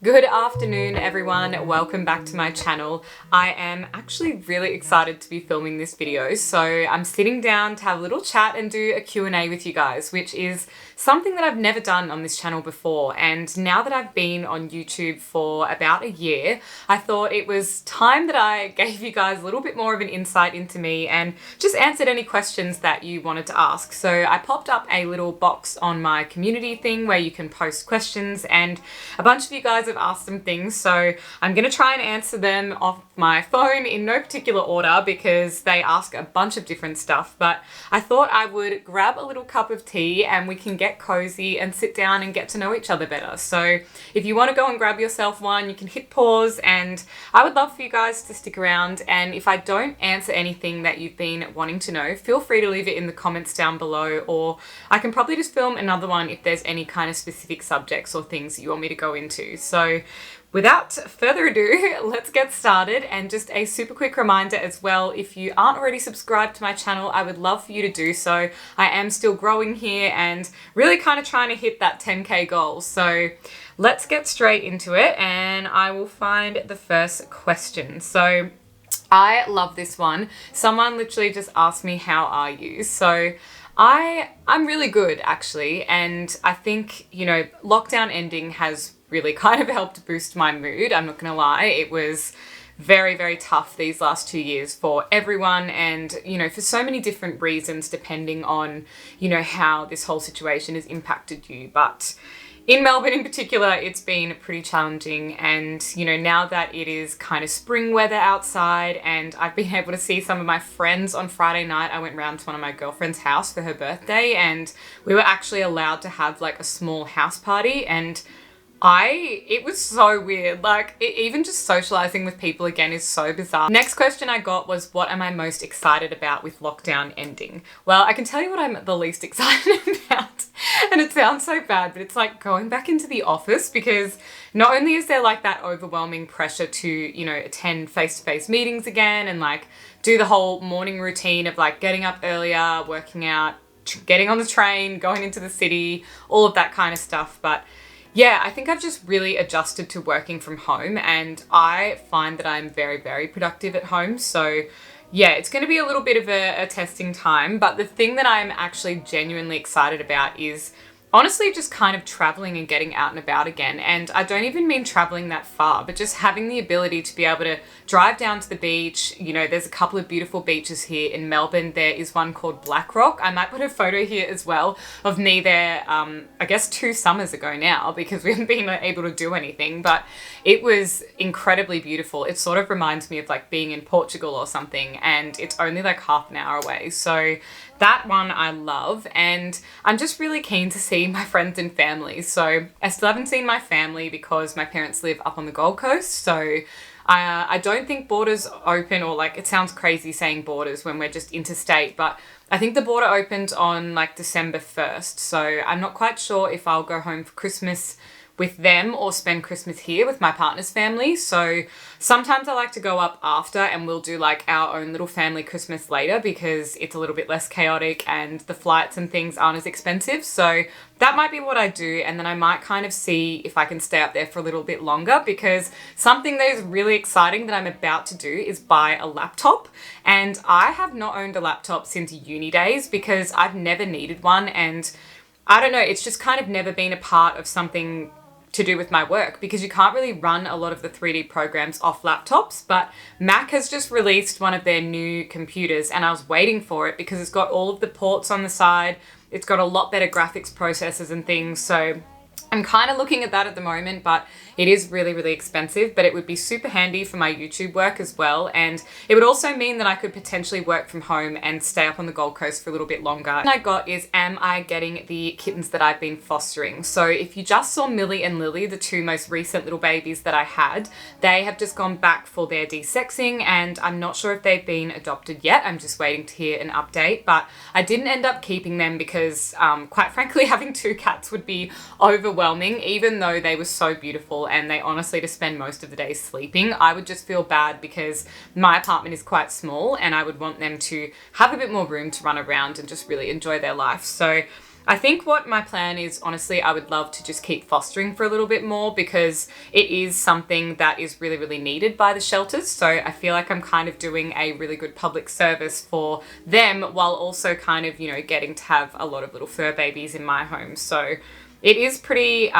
Good afternoon, everyone. Welcome back to my channel. I am actually really excited to be filming this video. So I'm sitting down to have a little chat and do a Q&A with you guys, which is something that I've never done on this channel before. And now that I've been on YouTube for about a year, I thought it was time that I gave you guys a little bit more of an insight into me and just answered any questions that you wanted to ask. So I popped up a little box on my community thing where you can post questions, and a bunch of you guys have asked some things, so I'm going to try and answer them off my phone in no particular order because they ask a bunch of different stuff. But I thought I would grab a little cup of tea and we can get cozy and sit down and get to know each other better. So if you want to go and grab yourself one, you can hit pause, and I would love for you guys to stick around. And if I don't answer anything that you've been wanting to know, feel free to leave it in the comments down below, or I can probably just film another one if there's any kind of specific subjects or things that you want me to go into. So without further ado, let's get started. And just a super quick reminder as well, if you aren't already subscribed to my channel, I would love for you to do so. I am still growing here and really kind of trying to hit that 10K goal. So let's get straight into it, and I will find the first question. So I love this one. Someone literally just asked me, how are you? So I'm really good, actually, and I think, you know, lockdown ending has really kind of helped boost my mood. I'm not gonna lie, it was very, very tough these last 2 years for everyone, and, you know, for so many different reasons depending on, you know, how this whole situation has impacted you. But in Melbourne in particular, it's been pretty challenging, and, you know, now that it is kind of spring weather outside and I've been able to see some of my friends on Friday night, I went round to one of my girlfriend's house for her birthday, and we were actually allowed to have like a small house party, and it was so weird. Like, even just socializing with people again is so bizarre. Next question I got was, what am I most excited about with lockdown ending? Well, I can tell you what I'm the least excited about. And it sounds so bad, but it's like going back into the office, because not only is there like that overwhelming pressure to, you know, attend face-to-face meetings again and like do the whole morning routine of like getting up earlier, working out, getting on the train, going into the city, all of that kind of stuff. But yeah, I think I've just really adjusted to working from home, and I find that I'm very, very productive at home. So yeah, it's going to be a little bit of a testing time, but the thing that I'm actually genuinely excited about is honestly just kind of traveling and getting out and about again. And I don't even mean traveling that far, but just having the ability to be able to drive down to the beach. You know, there's a couple of beautiful beaches here in Melbourne. There is one called Black Rock. I might put a photo here as well of me there, I guess 2 summers ago now, because we haven't been able to do anything, but it was incredibly beautiful. It sort of reminds me of like being in Portugal or something, and it's only like half an hour away. So that one I love, and I'm just really keen to see my friends and family. So I still haven't seen my family because my parents live up on the Gold Coast. So I don't think borders open, or like, it sounds crazy saying borders when we're just interstate, but I think the border opened on like December 1st. So I'm not quite sure if I'll go home for Christmas with them or spend Christmas here with my partner's family. So sometimes I like to go up after and we'll do like our own little family Christmas later, because it's a little bit less chaotic and the flights and things aren't as expensive. So that might be what I do, and then I might kind of see if I can stay up there for a little bit longer, because something that is really exciting that I'm about to do is buy a laptop. And I have not owned a laptop since uni days because I've never needed one, and I don't know, it's just kind of never been a part of something to do with my work, because you can't really run a lot of the 3D programs off laptops. But Mac has just released one of their new computers, and I was waiting for it because it's got all of the ports on the side. It's got a lot better graphics processors and things. So I'm kind of looking at that at the moment, but it is really, really expensive, but it would be super handy for my YouTube work as well. And it would also mean that I could potentially work from home and stay up on the Gold Coast for a little bit longer. And I got is, am I getting the kittens that I've been fostering? So if you just saw Millie and Lily, the 2 most recent little babies that I had, they have just gone back for their desexing, and I'm not sure if they've been adopted yet. I'm just waiting to hear an update, but I didn't end up keeping them because quite frankly, having 2 cats would be overwhelming, even though they were so beautiful and they honestly just spend most of the day sleeping. I would just feel bad because my apartment is quite small and I would want them to have a bit more room to run around and just really enjoy their life. So I think what my plan is, honestly, I would love to just keep fostering for a little bit more because it is something that is really, really needed by the shelters. So I feel like I'm kind of doing a really good public service for them while also kind of, you know, getting to have a lot of little fur babies in my home. So it is pretty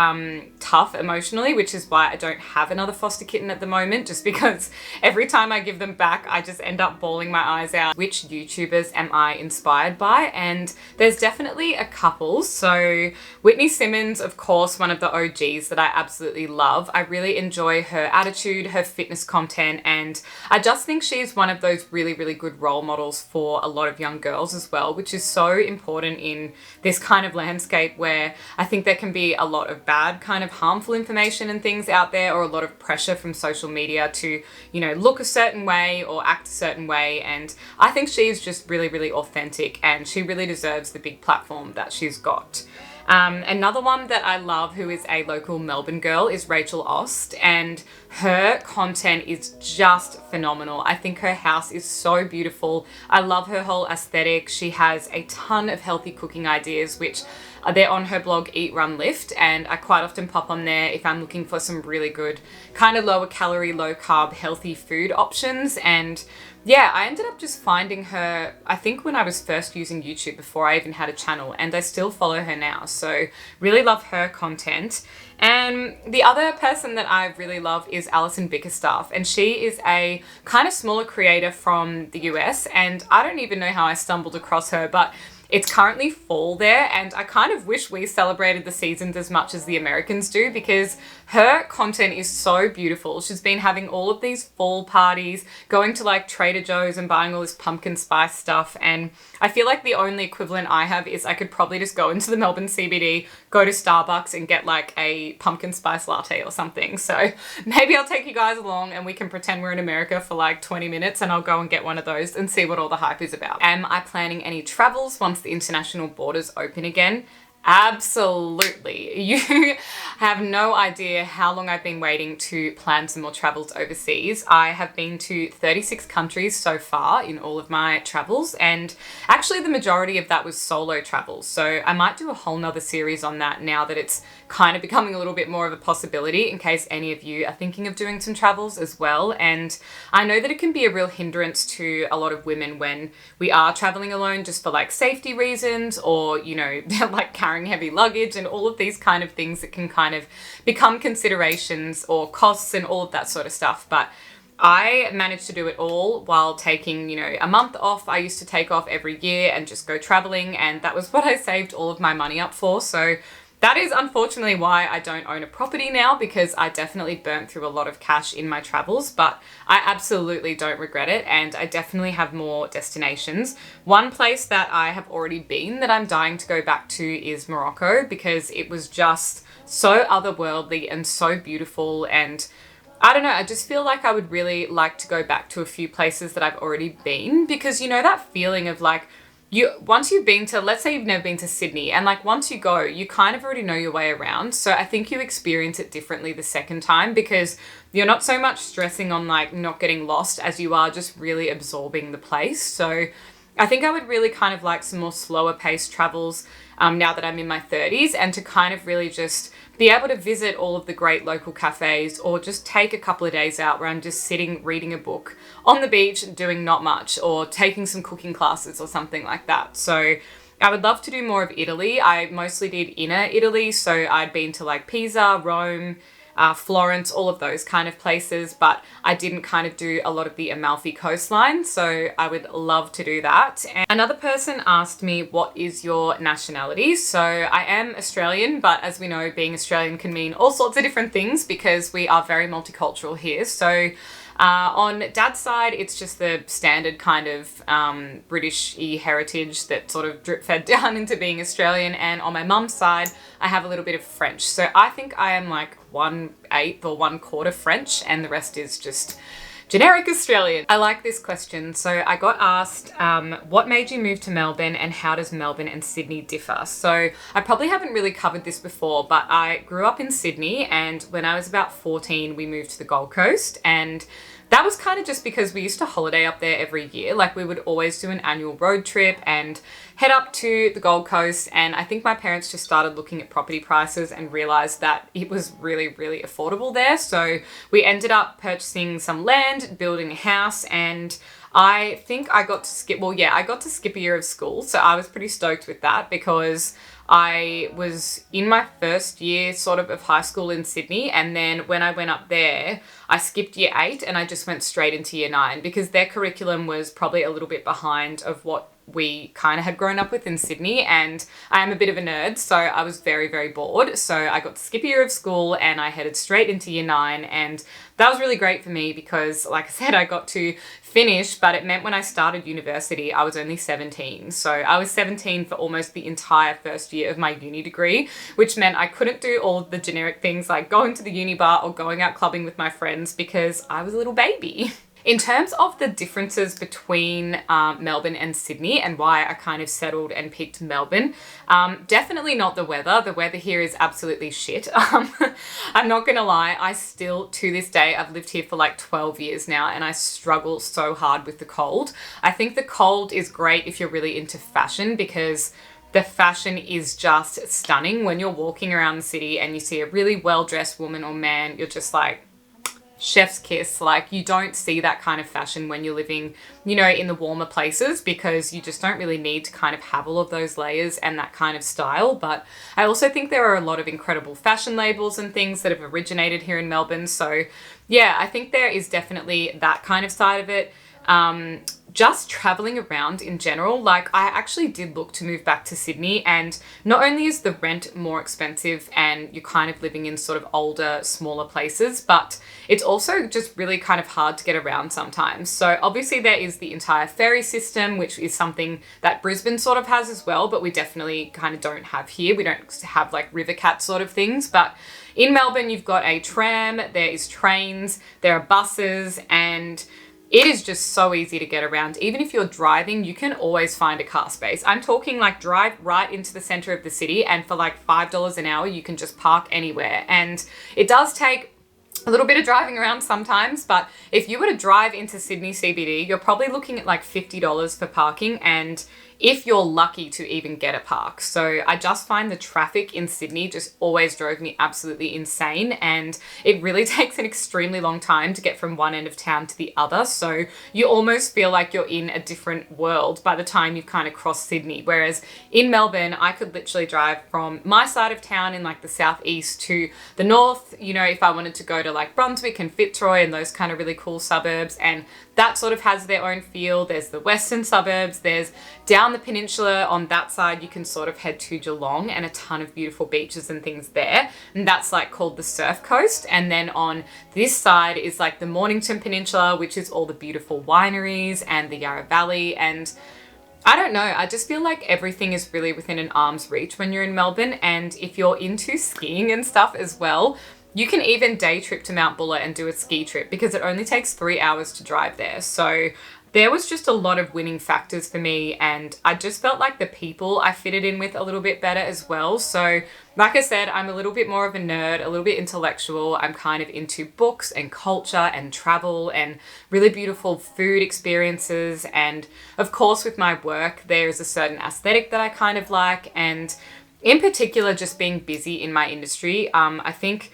tough emotionally, which is why I don't have another foster kitten at the moment, just because every time I give them back, I just end up bawling my eyes out. Which YouTubers am I inspired by? And there's definitely a couple. So Whitney Simmons, of course, one of the OGs that I absolutely love. I really enjoy her attitude, her fitness content, and I just think she's one of those really, really good role models for a lot of young girls as well, which is so important in this kind of landscape where I think there can be a lot of bad kind of harmful information and things out there, or a lot of pressure from social media to, you know, look a certain way or act a certain way. And I think she's just really, really authentic, and she really deserves the big platform that she's got. Another one that I love, who is a local Melbourne girl, is Rachel Ost, and her content is just phenomenal. I think her house is so beautiful. I love her whole aesthetic. She has a ton of healthy cooking ideas, which they're on her blog Eat, Run, Lift, and I quite often pop on there if I'm looking for some really good kind of lower calorie, low carb, healthy food options. And yeah, I ended up just finding her, I think when I was first using YouTube before I even had a channel, and I still follow her now. So really love her content. And the other person that I really love is Alison Bickerstaff, and she is a kind of smaller creator from the US, and I don't even know how I stumbled across her, but it's currently fall there, and I kind of wish we celebrated the seasons as much as the Americans do, because her content is so beautiful. She's been having all of these fall parties, going to like Trader Joe's and buying all this pumpkin spice stuff, and I feel like the only equivalent I have is I could probably just go into the Melbourne CBD, go to Starbucks and get like a pumpkin spice latte or something. So maybe I'll take you guys along and we can pretend we're in America for like 20 minutes and I'll go and get one of those and see what all the hype is about. Am I planning any travels once the international borders open again? Absolutely. You have no idea how long I've been waiting to plan some more travels overseas. I have been to 36 countries so far in all of my travels, and actually the majority of that was solo travels. So I might do a whole nother series on that now that it's kind of becoming a little bit more of a possibility, in case any of you are thinking of doing some travels as well. And I know that it can be a real hindrance to a lot of women when we are traveling alone, just for like safety reasons, or, you know, like carrying heavy luggage and all of these kind of things that can kind of become considerations, or costs and all of that sort of stuff. But I managed to do it all while taking, you know, a month off. I used to take off every year and just go traveling, and that was what I saved all of my money up for. So that is unfortunately why I don't own a property now, because I definitely burnt through a lot of cash in my travels, but I absolutely don't regret it, and I definitely have more destinations. One place that I have already been that I'm dying to go back to is Morocco, because it was just so otherworldly and so beautiful, and I don't know, I just feel like I would really like to go back to a few places that I've already been, because you know that feeling of like, once you've been to, let's say you've never been to Sydney, and like once you go, you kind of already know your way around. So I think you experience it differently the second time, because you're not so much stressing on like not getting lost as you are just really absorbing the place. So I think I would really kind of like some more slower paced travels now that I'm in my 30s, and to kind of really just be able to visit all of the great local cafes, or just take a couple of days out where I'm just sitting reading a book on the beach doing not much, or taking some cooking classes or something like that. So I would love to do more of Italy. I mostly did inner Italy, so I'd been to like Pisa, Rome, Florence, all of those kind of places, but I didn't kind of do a lot of the Amalfi coastline, so I would love to do that. And another person asked me, what is your nationality? So I am Australian, but as we know, being Australian can mean all sorts of different things, because we are very multicultural here. So on dad's side, it's just the standard kind of British-y heritage that sort of drip fed down into being Australian. And on my mum's side, I have a little bit of French. So I think I am like 1/8 or 1/4 French, and the rest is just generic Australian. I like this question. So I got asked, what made you move to Melbourne, and how does Melbourne and Sydney differ? So I probably haven't really covered this before, but I grew up in Sydney, and when I was about 14, we moved to the Gold Coast. And that was kind of just because we used to holiday up there every year. Like we would always do an annual road trip and head up to the Gold Coast. And I think my parents just started looking at property prices and realized that it was really, really affordable there. So we ended up purchasing some land, building a house, and I think I got to skip, well, yeah, I got to skip a year of school. So I was pretty stoked with that because I was in my first year sort of high school in Sydney. And then when I went up there, I skipped year 8 and I just went straight into year 9 because their curriculum was probably a little bit behind of what we kind of had grown up with in Sydney, and I am a bit of a nerd, so I was very, very bored. So I got to skip a year of school and I headed straight into year 9, and that was really great for me because, like I said, I got to finish, but it meant when I started university, I was only 17. So I was 17 for almost the entire first year of my uni degree, which meant I couldn't do all of the generic things like going to the uni bar or going out clubbing with my friends because I was a little baby. In terms of the differences between Melbourne and Sydney and why I kind of settled and picked Melbourne, definitely not the weather. The weather here is absolutely shit. I'm not gonna lie, I still, to this day, I've lived here for like 12 years now and I struggle so hard with the cold. I think the cold is great if you're really into fashion because the fashion is just stunning. When you're walking around the city and you see a really well-dressed woman or man, you're just like, chef's kiss. Like you don't see that kind of fashion when you're living, you know, in the warmer places because you just don't really need to kind of have all of those layers and that kind of style. But I also think there are a lot of incredible fashion labels and things that have originated here in Melbourne. So yeah, I think there is definitely that kind of side of it. Just traveling around in general, like I actually did look to move back to Sydney, and not only is the rent more expensive and you're kind of living in sort of older, smaller places, but it's also just really kind of hard to get around sometimes. So obviously there is the entire ferry system, which is something that Brisbane sort of has as well, but we definitely kind of don't have here. We don't have like river cat sort of things, but in Melbourne, you've got a tram, there is trains, there are buses, and it is just so easy to get around. Even if you're driving, you can always find a car space. I'm talking like drive right into the center of the city and for like $5 an hour, you can just park anywhere. And it does take a little bit of driving around sometimes, but if you were to drive into Sydney CBD, you're probably looking at like $50 for parking, and if you're lucky to even get a park. So I just find the traffic in Sydney just always drove me absolutely insane, and it really takes an extremely long time to get from one end of town to the other. So you almost feel like you're in a different world by the time you've kind of crossed Sydney. Whereas in Melbourne, I could literally drive from my side of town in like the southeast to the north, you know, if I wanted to go to like Brunswick and Fitzroy and those kind of really cool suburbs, and that sort of has their own feel. There's the western suburbs, there's down the peninsula on that side, you can sort of head to Geelong and a ton of beautiful beaches and things there. And that's like called the Surf Coast. And then on this side is like the Mornington Peninsula, which is all the beautiful wineries and the Yarra Valley. And I don't know, I just feel like everything is really within an arm's reach when you're in Melbourne. And if you're into skiing and stuff as well, you can even day trip to Mount Buller and do a ski trip because it only takes 3 hours to drive there. So there was just a lot of winning factors for me, and I just felt like the people I fitted in with a little bit better as well. So like I said, I'm a little bit more of a nerd, a little bit intellectual. I'm kind of into books and culture and travel and really beautiful food experiences. And of course with my work, there's a certain aesthetic that I kind of like, and in particular just being busy in my industry. I think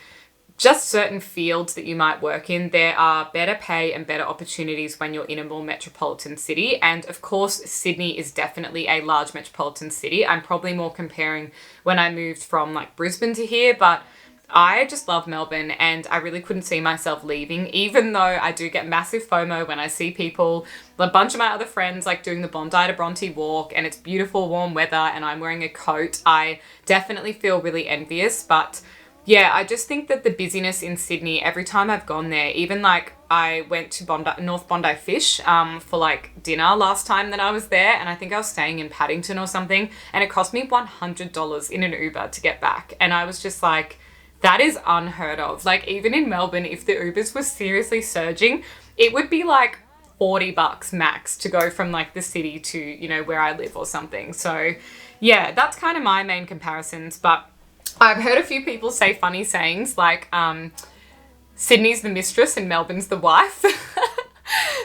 just certain fields that you might work in, there are better pay and better opportunities when you're in a more metropolitan city. And of course, Sydney is definitely a large metropolitan city. I'm probably more comparing when I moved from like Brisbane to here, but I just love Melbourne and I really couldn't see myself leaving, even though I do get massive FOMO when I see people, a bunch of my other friends like doing the Bondi to Bronte walk and it's beautiful warm weather and I'm wearing a coat. I definitely feel really envious, but yeah, I just think that the busyness in Sydney, every time I've gone there, even like I went to North Bondi Fish for like dinner last time that I was there, and I think I was staying in Paddington or something, and it cost me $100 in an Uber to get back. And I was just like, that is unheard of. Like even in Melbourne, if the Ubers were seriously surging, it would be like $40 max to go from like the city to, you know, where I live or something. So yeah, that's kind of my main comparisons, but I've heard a few people say funny sayings like, Sydney's the mistress and Melbourne's the wife.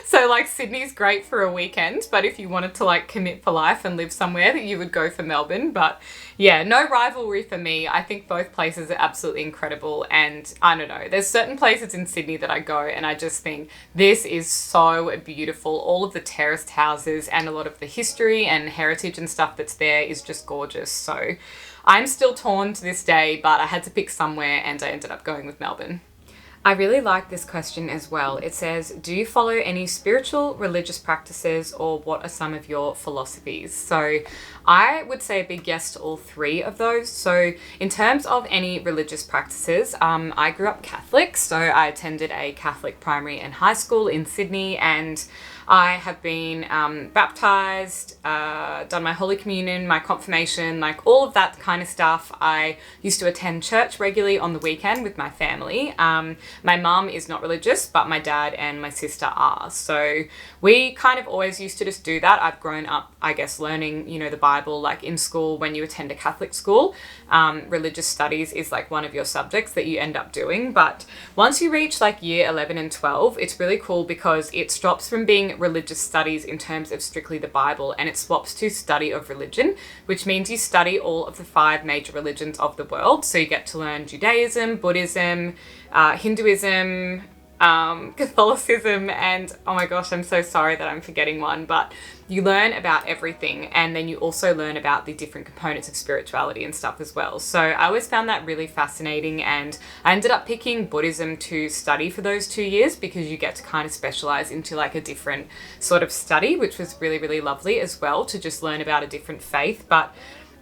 So like Sydney's great for a weekend, but if you wanted to like commit for life and live somewhere, that you would go for Melbourne. But yeah, no rivalry for me. I think both places are absolutely incredible. And I don't know, there's certain places in Sydney that I go and I just think this is so beautiful. All of the terraced houses and a lot of the history and heritage and stuff that's there is just gorgeous. So I'm still torn to this day, but I had to pick somewhere and I ended up going with Melbourne. I really like this question as well. It says, do you follow any spiritual religious practices, or what are some of your philosophies? So I would say a big yes to all three of those. So in terms of any religious practices, I grew up Catholic. So I attended a Catholic primary and high school in Sydney, and I have been baptized, done my Holy Communion, my confirmation, like all of that kind of stuff. I used to attend church regularly on the weekend with my family. My mum is not religious, but my dad and my sister are. So we kind of always used to just do that. I've grown up, I guess, learning, you know, the Bible, like in school when you attend a Catholic school. Religious studies is like one of your subjects that you end up doing. But once you reach like year 11 and 12, it's really cool because it stops from being religious studies in terms of strictly the Bible, and it swaps to study of religion, which means you study all of the 5 major religions of the world. So you get to learn Judaism, Buddhism, Hinduism, Catholicism, and oh my gosh, I'm so sorry that I'm forgetting one, but you learn about everything, and then you also learn about the different components of spirituality and stuff as well. So I always found that really fascinating, and I ended up picking Buddhism to study for those 2 years because you get to kind of specialize into like a different sort of study, which was really, really lovely as well, to just learn about a different faith. But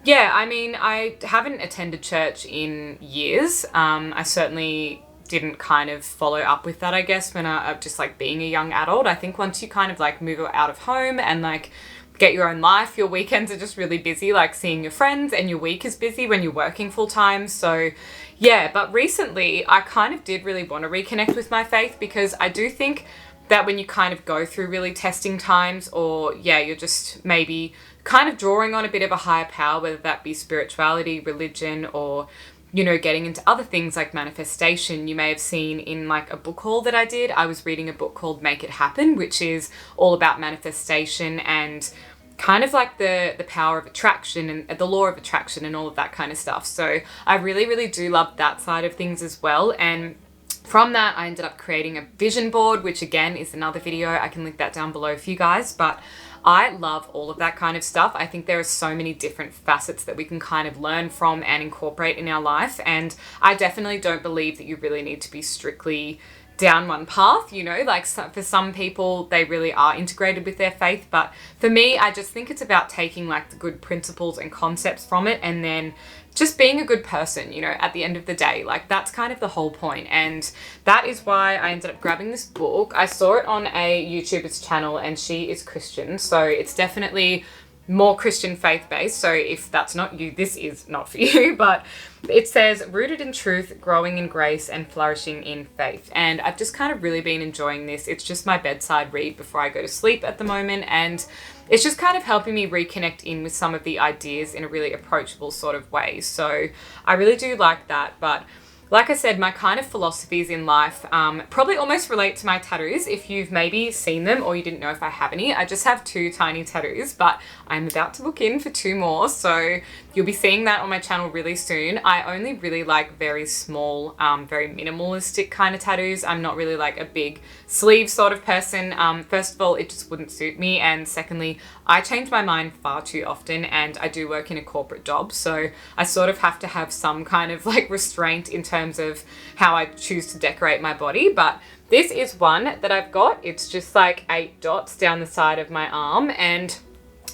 yeah, I mean, I haven't attended church in years. I certainly didn't kind of follow up with that, I guess, when I just like being a young adult. I think once you kind of like move out of home and like get your own life, your weekends are just really busy, like seeing your friends, and your week is busy when you're working full time. So yeah, but recently I kind of did really want to reconnect with my faith, because I do think that when you kind of go through really testing times, or yeah, you're just maybe kind of drawing on a bit of a higher power, whether that be spirituality, religion, or you know, getting into other things like manifestation. You may have seen in like a book haul that I did, I was reading a book called Make It Happen, which is all about manifestation and kind of like the power of attraction and the law of attraction and all of that kind of stuff. So I really, really do love that side of things as well. And from that, I ended up creating a vision board, which again is another video. I can link that down below for you guys. But I love all of that kind of stuff. I think there are so many different facets that we can kind of learn from and incorporate in our life. And I definitely don't believe that you really need to be strictly down one path, you know, like for some people, they really are integrated with their faith. But for me, I just think it's about taking like the good principles and concepts from it, and then just being a good person, you know, at the end of the day. Like that's kind of the whole point. And that is why I ended up grabbing this book. I saw it on a YouTuber's channel, and she is Christian. So it's definitely more Christian faith-based. So if that's not you, this is not for you. But it says, rooted in truth, growing in grace, and flourishing in faith. And I've just kind of really been enjoying this. It's just my bedside read before I go to sleep at the moment. And it's just kind of helping me reconnect in with some of the ideas in a really approachable sort of way. So I really do like that. But like I said, my kind of philosophies in life probably almost relate to my tattoos. If you've maybe seen them or you didn't know if I have any, I just have 2 tiny tattoos, but I'm about to book in for 2 more. So you'll be seeing that on my channel really soon. I only really like very small, very minimalistic kind of tattoos. I'm not really like a big sleeve sort of person. First of all, it just wouldn't suit me. And secondly, I change my mind far too often, and I do work in a corporate job. So I sort of have to have some kind of like restraint in terms of how I choose to decorate my body. But this is one that I've got. It's just like 8 dots down the side of my arm, and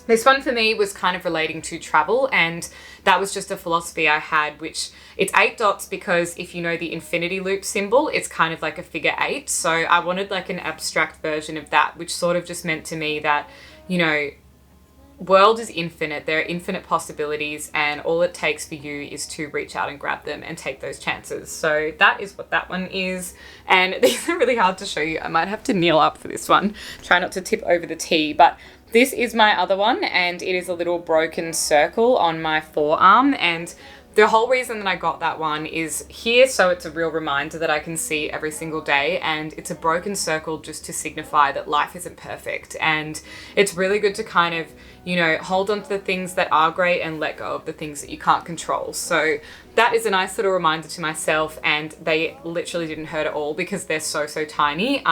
this one for me was kind of relating to travel, and that was just a philosophy I had, which it's 8 dots because if you know the infinity loop symbol, it's kind of like a figure 8. So I wanted like an abstract version of that, which sort of just meant to me that, you know, world is infinite. There are infinite possibilities, and all it takes for you is to reach out and grab them and take those chances. So that is what that one is. And these are really hard to show you. I might have to kneel up for this one. Try not to tip over the tea, but this is my other one, and it is a little broken circle on my forearm. And the whole reason that I got that one is here, so it's a real reminder that I can see every single day, and it's a broken circle just to signify that life isn't perfect. And it's really good to kind of, you know, hold on to the things that are great and let go of the things that you can't control. So that is a nice little reminder to myself, and they literally didn't hurt at all because they're so tiny.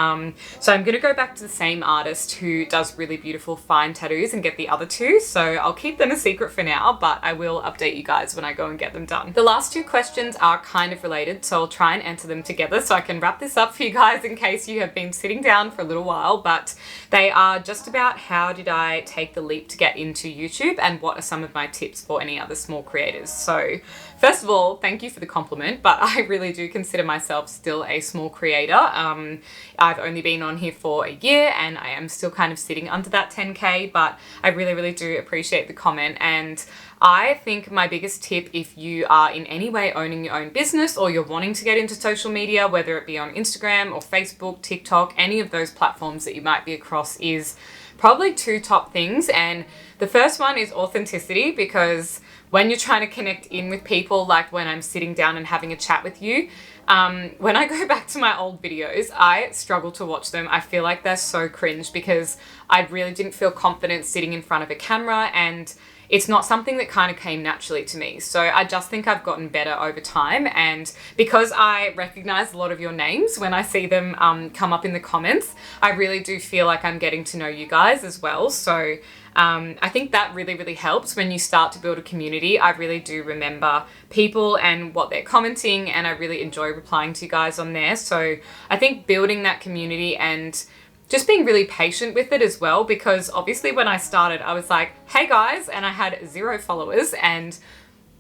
So I'm gonna go back to the same artist who does really beautiful fine tattoos and get the other two. So I'll keep them a secret for now, but I will update you guys when I go and get them done. The last two questions are kind of related, so I'll try and answer them together so I can wrap this up for you guys in case you have been sitting down for a little while. But they are just about how did I take the leap to get into YouTube, and what are some of my tips for any other small creators. So first of all, thank you for the compliment, but I really do consider myself still a small creator. I've only been on here for a year and I am still kind of sitting under that 10K, but I really do appreciate the comment. And I think my biggest tip, if you are in any way owning your own business or you're wanting to get into social media, whether it be on Instagram or Facebook, TikTok, any of those platforms that you might be across, is probably two top things. And the first one is authenticity, because when you're trying to connect in with people, like when I'm sitting down and having a chat with you, when I go back to my old videos, I struggle to watch them. I feel like they're so cringe because I really didn't feel confident sitting in front of a camera, and it's not something that kind of came naturally to me. So I just think I've gotten better over time. And because I recognize a lot of your names when I see them come up in the comments, I really do feel like I'm getting to know you guys as well. So I think that really helps when you start to build a community. I really do remember people and what they're commenting, and I really enjoy replying to you guys on there. So I think building that community and just being really patient with it as well, because obviously when I started, I was like, hey guys, and I had 0 followers, and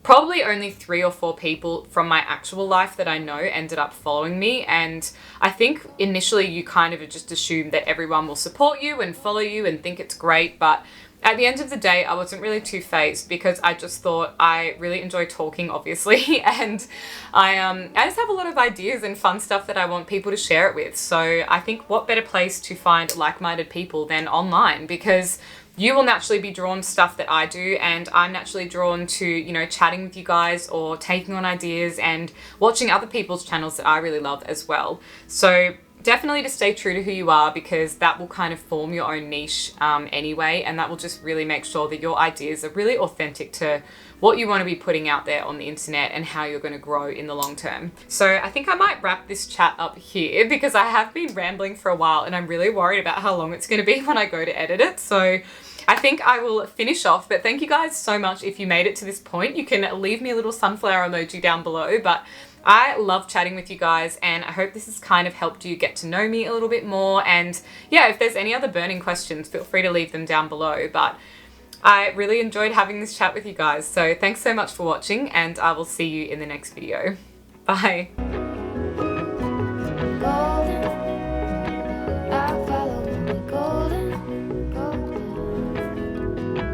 probably only 3 or 4 people from my actual life that I know ended up following me. And I think initially you kind of just assume that everyone will support you and follow you and think it's great, but at the end of the day, I wasn't really too phased because I just thought I really enjoy talking, obviously, and I just have a lot of ideas and fun stuff that I want people to share it with. So I think what better place to find like-minded people than online, because you will naturally be drawn to stuff that I do, and I'm naturally drawn to, you know, chatting with you guys or taking on ideas and watching other people's channels that I really love as well. So definitely to stay true to who you are, because that will kind of form your own niche anyway, and that will just really make sure that your ideas are really authentic to what you want to be putting out there on the internet and how you're going to grow in the long term. So I think I might wrap this chat up here because I have been rambling for a while and I'm really worried about how long it's going to be when I go to edit it. So I think I will finish off, but thank you guys so much if you made it to this point. You can leave me a little sunflower emoji down below, but I love chatting with you guys, and I hope this has kind of helped you get to know me a little bit more. And yeah, if there's any other burning questions, feel free to leave them down below. But I really enjoyed having this chat with you guys. So thanks so much for watching, and I will see you in the next video. Bye.